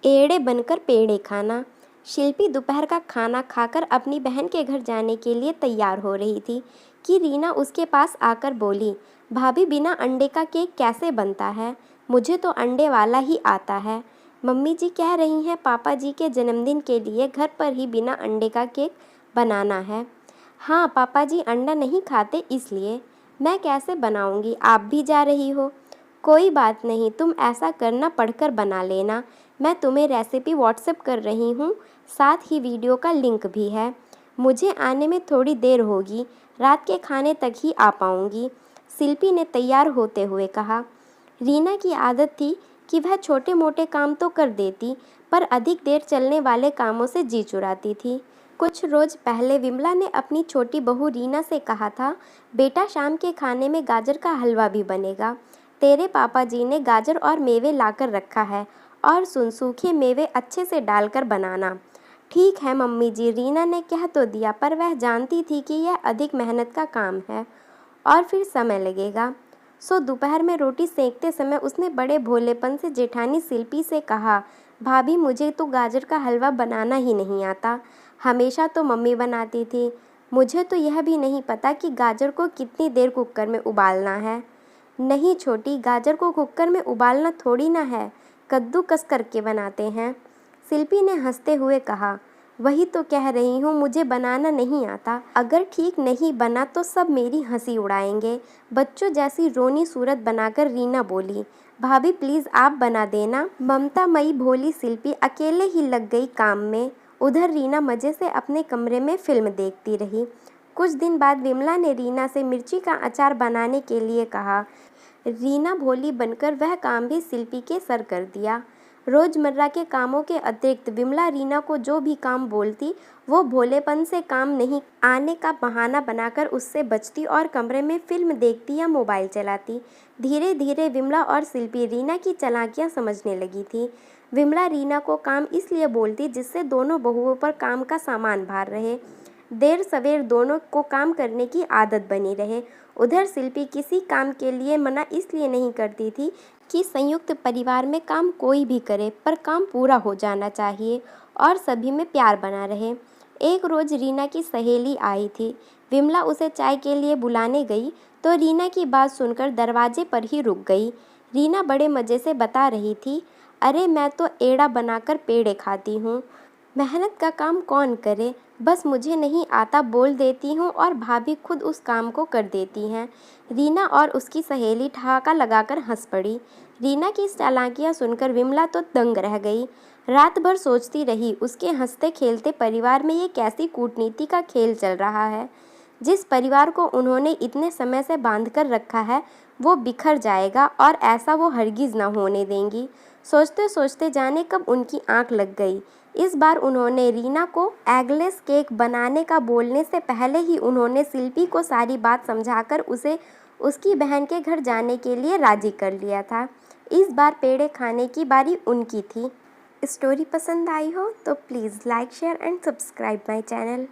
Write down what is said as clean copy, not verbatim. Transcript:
एड़े बनकर पेड़े खाना। शिल्पी दोपहर का खाना खाकर अपनी बहन के घर जाने के लिए तैयार हो रही थी कि रीना उसके पास आकर बोली, भाभी बिना अंडे का केक कैसे बनता है? मुझे तो अंडे वाला ही आता है। मम्मी जी कह रही हैं पापा जी के जन्मदिन के लिए घर पर ही बिना अंडे का केक बनाना है। हाँ, पापा जी अंडा नहीं खाते इसलिए। मैं कैसे बनाऊंगी, आप भी जा रही हो? कोई बात नहीं, तुम ऐसा करना पढ़कर बना लेना। मैं तुम्हें रेसिपी व्हाट्सएप कर रही हूँ, साथ ही वीडियो का लिंक भी है। मुझे आने में थोड़ी देर होगी, रात के खाने तक ही आ पाऊँगी, शिल्पी ने तैयार होते हुए कहा। रीना की आदत थी कि वह छोटे मोटे काम तो कर देती, पर अधिक देर चलने वाले कामों से जी चुराती थी। कुछ रोज पहले विमला ने अपनी छोटी बहू रीना से कहा था, बेटा शाम के खाने में गाजर का हलवा भी बनेगा। तेरे पापा जी ने गाजर और मेवे लाकर रखा है, और सुन सूखे मेवे अच्छे से डालकर बनाना। ठीक है मम्मी जी, रीना ने कह तो दिया, पर वह जानती थी कि यह अधिक मेहनत का काम है और फिर समय लगेगा। सो दोपहर में रोटी सेंकते समय उसने बड़े भोलेपन से जेठानी शिल्पी से कहा, भाभी मुझे तो गाजर का हलवा बनाना ही नहीं आता। हमेशा तो मम्मी बनाती थी। मुझे तो यह भी नहीं पता कि गाजर को कितनी देर कुकर में उबालना है। नहीं छोटी, गाजर को कुकर में उबालना थोड़ी ना है, कद्दूकस करके बनाते हैं, शिल्पी ने हंसते हुए कहा। वही तो कह रही हूँ, मुझे बनाना नहीं आता। अगर ठीक नहीं बना तो सब मेरी हंसी उड़ाएंगे। बच्चों जैसी रोनी सूरत बनाकर रीना बोली, भाभी प्लीज़ आप बना देना। ममता मई भोली शिल्पी अकेले ही लग गई काम में। उधर रीना मज़े से अपने कमरे में फिल्म देखती रही। कुछ दिन बाद विमला ने रीना से मिर्ची का अचार बनाने के लिए कहा। रीना भोली बनकर वह काम भी शिल्पी के सर कर दिया। रोज़मर्रा के कामों के अतिरिक्त विमला रीना को जो भी काम बोलती, वो भोलेपन से काम नहीं आने का बहाना बनाकर उससे बचती और कमरे में फिल्म देखती या मोबाइल चलाती। धीरे धीरे विमला और शिल्पी रीना की चालाकियाँ समझने लगी थी। विमला रीना को काम इसलिए बोलती जिससे दोनों बहुओं पर काम का सामान भार रहे, देर सवेर दोनों को काम करने की आदत बनी रहे। उधर शिल्पी किसी काम के लिए मना इसलिए नहीं करती थी कि संयुक्त परिवार में काम कोई भी करे, पर काम पूरा हो जाना चाहिए और सभी में प्यार बना रहे। एक रोज़ रीना की सहेली आई थी। विमला उसे चाय के लिए बुलाने गई तो रीना की बात सुनकर दरवाजे पर ही रुक गई। रीना बड़े मज़े से बता रही थी, अरे मैं तो एड़ा बनाकर पेड़े खाती हूँ। मेहनत का काम कौन करे, बस मुझे नहीं आता बोल देती हूँ और भाभी खुद उस काम को कर देती हैं। रीना और उसकी सहेली ठहाका लगाकर हंस पड़ी। रीना की चालाकियाँ सुनकर विमला तो दंग रह गई। रात भर सोचती रही, उसके हंसते खेलते परिवार में ये कैसी कूटनीति का खेल चल रहा है। जिस परिवार को उन्होंने इतने समय से बांध कर रखा है, वो बिखर जाएगा और ऐसा वो हरगिज़ ना होने देंगी। सोचते सोचते जाने कब उनकी आंख लग गई। इस बार उन्होंने रीना को एगलेस केक बनाने का बोलने से पहले ही उन्होंने शिल्पी को सारी बात समझाकर उसे उसकी बहन के घर जाने के लिए राजी कर लिया था। इस बार पेड़े खाने की बारी उनकी थी। स्टोरी पसंद आई हो तो please like share and subscribe my channel.